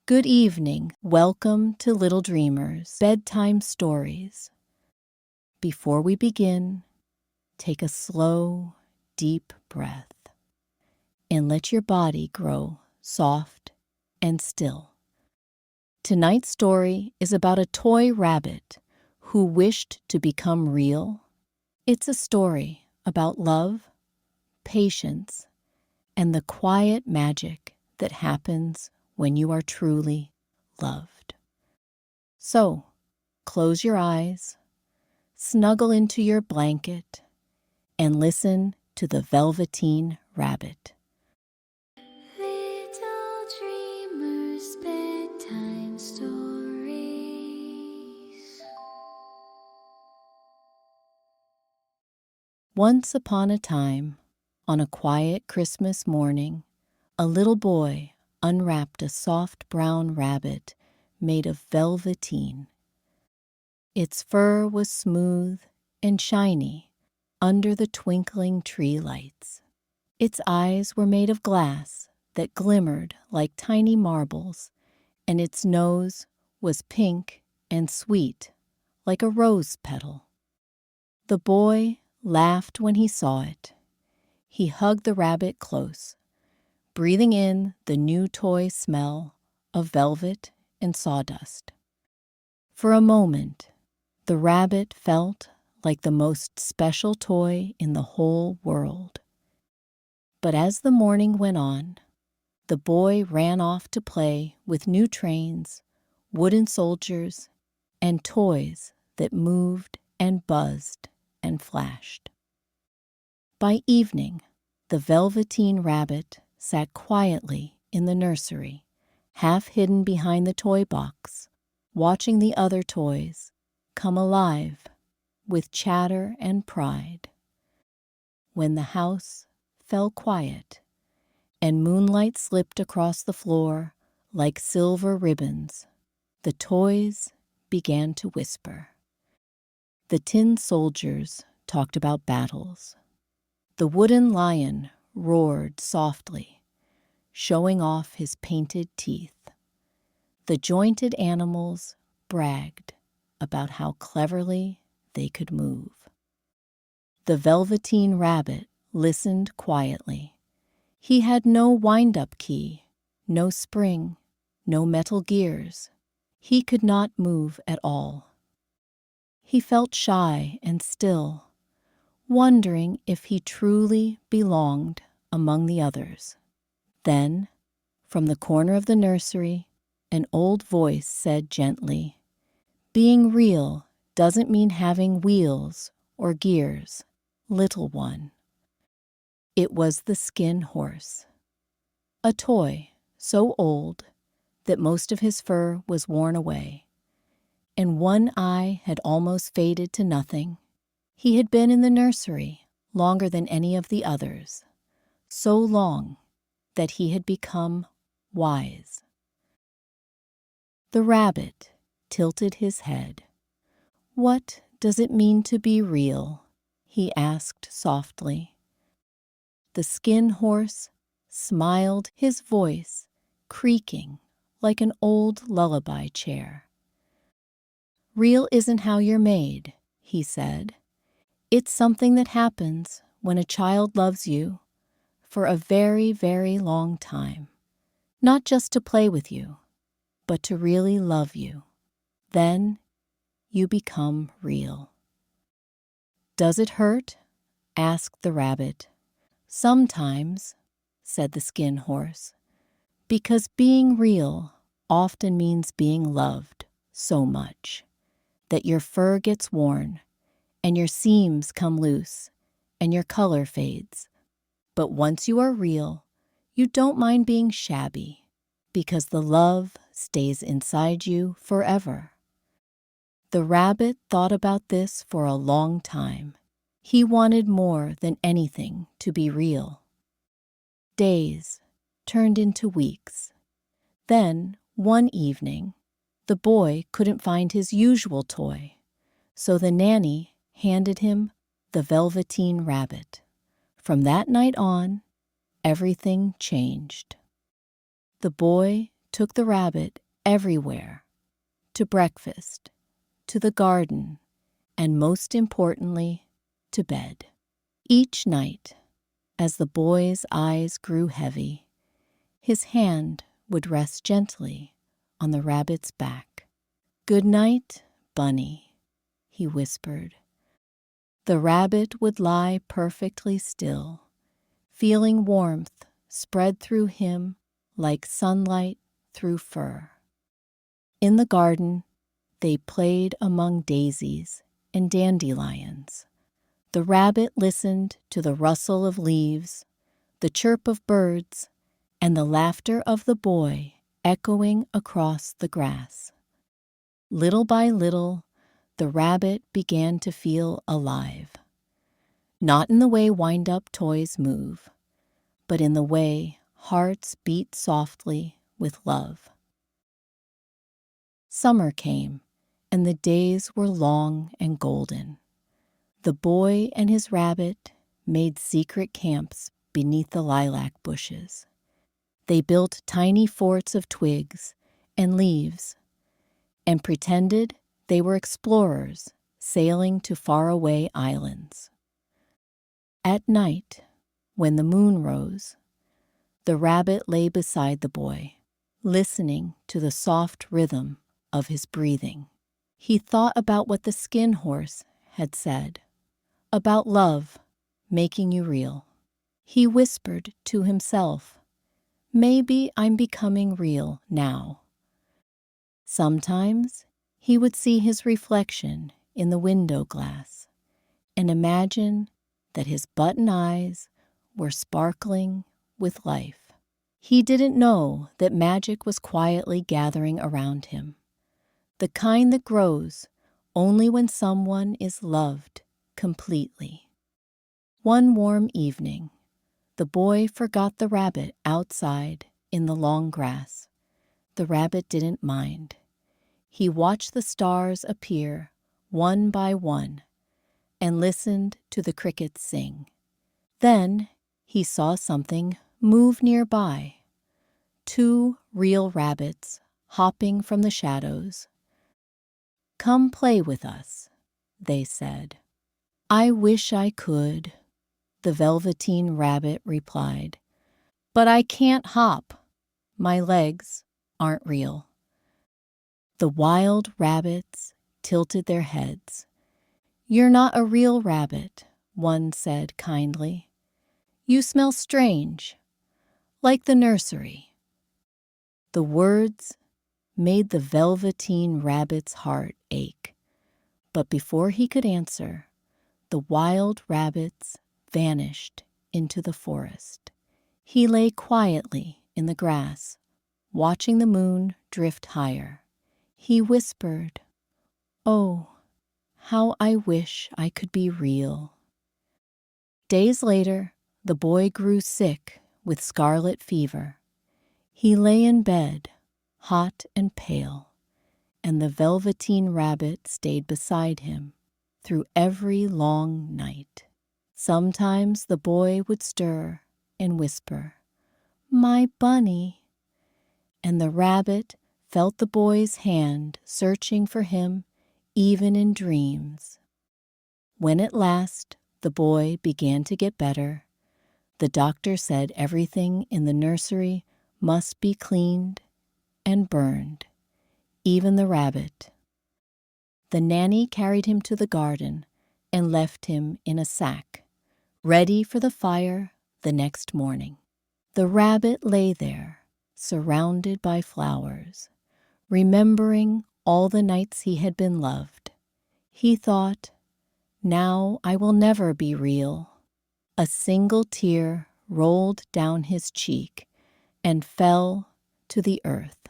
Good evening. Welcome to Little Dreamers Bedtime Stories. Before we begin, take a slow, deep breath and let your body grow soft and still. Tonight's story is about a toy rabbit who wished to become real. It's a story about love, patience, and the quiet magic that happens when you are truly loved. So, close your eyes, snuggle into your blanket, and listen to the Velveteen Rabbit. Little Dreamers Bedtime Stories. Once upon a time, on a quiet Christmas morning, a little boy unwrapped a soft brown rabbit made of velveteen. Its fur was smooth and shiny under the twinkling tree lights. Its eyes were made of glass that glimmered like tiny marbles, and its nose was pink and sweet like a rose petal. The boy laughed when he saw it. He hugged the rabbit close, breathing in the new toy smell of velvet and sawdust. For a moment, the rabbit felt like the most special toy in the whole world. But as the morning went on, the boy ran off to play with new trains, wooden soldiers, and toys that moved and buzzed and flashed. By evening, the Velveteen Rabbit sat quietly in the nursery, half hidden behind the toy box, watching the other toys come alive with chatter and pride. When the house fell quiet and moonlight slipped across the floor like silver ribbons, the toys began to whisper. The tin soldiers talked about battles. The wooden lion roared softly, showing off his painted teeth. The jointed animals bragged about how cleverly they could move. The Velveteen Rabbit listened quietly. He had no wind-up key, no spring, no metal gears. He could not move at all. He felt shy and still, wondering if he truly belonged among the others. Then, from the corner of the nursery, an old voice said gently, "Being real doesn't mean having wheels or gears, little one." It was the skin horse, a toy so old that most of his fur was worn away, and one eye had almost faded to nothing. He had been in the nursery longer than any of the others, so long that he had become wise. The rabbit tilted his head. "What does it mean to be real?" he asked softly. The skin horse smiled, his voice creaking like an old lullaby chair. "Real isn't how you're made," he said. "It's something that happens when a child loves you for a very, very long time. Not just to play with you, but to really love you. Then you become real." "Does it hurt?" asked the rabbit. "Sometimes," said the skin horse, "because being real often means being loved so much that your fur gets worn and your seams come loose and your color fades. But once you are real, you don't mind being shabby because the love stays inside you forever." The rabbit thought about this for a long time. He wanted more than anything to be real. Days turned into weeks. Then, one evening, the boy couldn't find his usual toy, so the nanny handed him the Velveteen Rabbit. From that night on, everything changed. The boy took the rabbit everywhere, to breakfast, to the garden, and most importantly, to bed. Each night, as the boy's eyes grew heavy, his hand would rest gently on the rabbit's back. "Good night, Bunny," he whispered. The rabbit would lie perfectly still, feeling warmth spread through him like sunlight through fur. In the garden, they played among daisies and dandelions. The rabbit listened to the rustle of leaves, the chirp of birds, and the laughter of the boy echoing across the grass. Little by little, the rabbit began to feel alive. Not in the way wind-up toys move, but in the way hearts beat softly with love. Summer came, and the days were long and golden. The boy and his rabbit made secret camps beneath the lilac bushes. They built tiny forts of twigs and leaves and pretended they were explorers sailing to faraway islands. At night, when the moon rose, the rabbit lay beside the boy, listening to the soft rhythm of his breathing. He thought about what the skin horse had said, about love making you real. He whispered to himself, "Maybe I'm becoming real now." Sometimes he would see his reflection in the window glass and imagine that his button eyes were sparkling with life. He didn't know that magic was quietly gathering around him, the kind that grows only when someone is loved completely. One warm evening, the boy forgot the rabbit outside in the long grass. The rabbit didn't mind. He watched the stars appear one by one and listened to the crickets sing. Then he saw something move nearby. 2 real rabbits hopping from the shadows. "Come play with us," they said. "I wish I could," the Velveteen Rabbit replied. "But I can't hop. My legs aren't real." The wild rabbits tilted their heads. "You're not a real rabbit," one said kindly. "You smell strange, like the nursery." The words made the Velveteen Rabbit's heart ache. But before he could answer, the wild rabbits vanished into the forest. He lay quietly in the grass, watching the moon drift higher. He whispered, "Oh, how I wish I could be real." Days later, the boy grew sick with scarlet fever. He lay in bed, hot and pale, and the Velveteen Rabbit stayed beside him through every long night. Sometimes the boy would stir and whisper, "My bunny," and the rabbit felt the boy's hand searching for him even in dreams. When at last the boy began to get better, the doctor said everything in the nursery must be cleaned and burned, even the rabbit. The nanny carried him to the garden and left him in a sack, ready for the fire the next morning. The rabbit lay there, surrounded by flowers, remembering all the nights he had been loved. He thought, "Now I will never be real." A single tear rolled down his cheek and fell to the earth.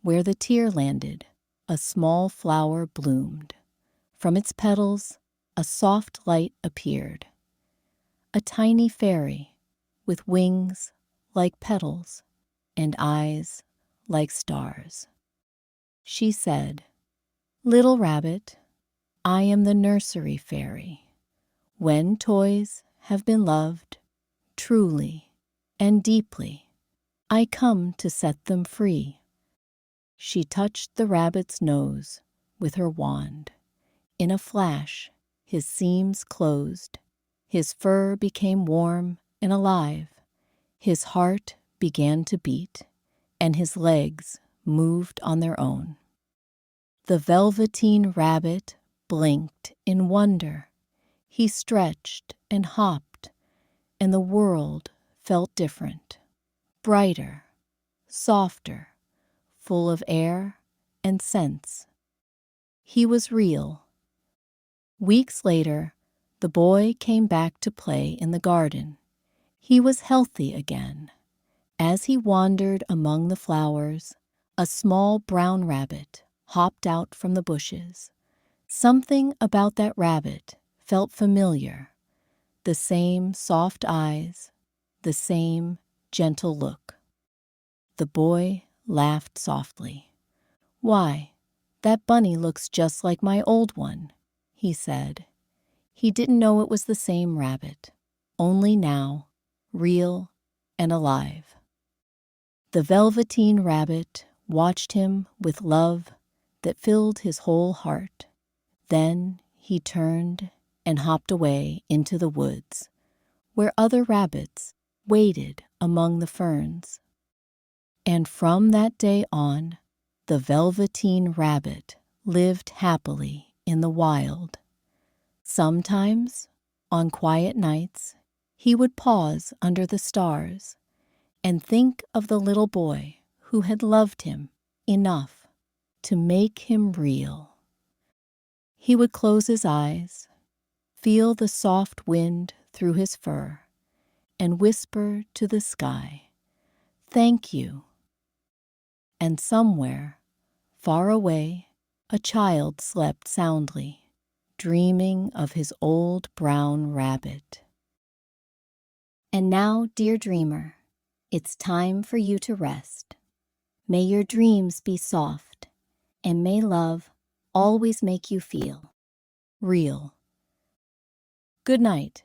Where the tear landed, a small flower bloomed. From its petals, a soft light appeared. A tiny fairy with wings like petals and eyes like stars. She said, "Little rabbit, I am the nursery fairy. When toys have been loved truly and deeply, I come to set them free." She touched the rabbit's nose with her wand. In a flash, his seams closed. His fur became warm and alive. His heart began to beat, and his legs moved on their own. The Velveteen Rabbit blinked in wonder. He stretched and hopped, and the world felt different, brighter, softer, full of air and scents. He was real. Weeks later, the boy came back to play in the garden. He was healthy again. As he wandered among the flowers, a small brown rabbit hopped out from the bushes. Something about that rabbit felt familiar. The same soft eyes, the same gentle look. The boy laughed softly. "Why, that bunny looks just like my old one," he said. He didn't know it was the same rabbit, only now, real and alive. The Velveteen Rabbit watched him with love that filled his whole heart. Then he turned and hopped away into the woods, where other rabbits waited among the ferns. And from that day on, the Velveteen Rabbit lived happily in the wild. Sometimes, on quiet nights, he would pause under the stars and think of the little boy who had loved him enough to make him real. He would close his eyes, feel the soft wind through his fur, and whisper to the sky, "Thank you." And somewhere, far away, a child slept soundly, dreaming of his old brown rabbit. And now, dear dreamer, it's time for you to rest. May your dreams be soft, and may love always make you feel real. Good night.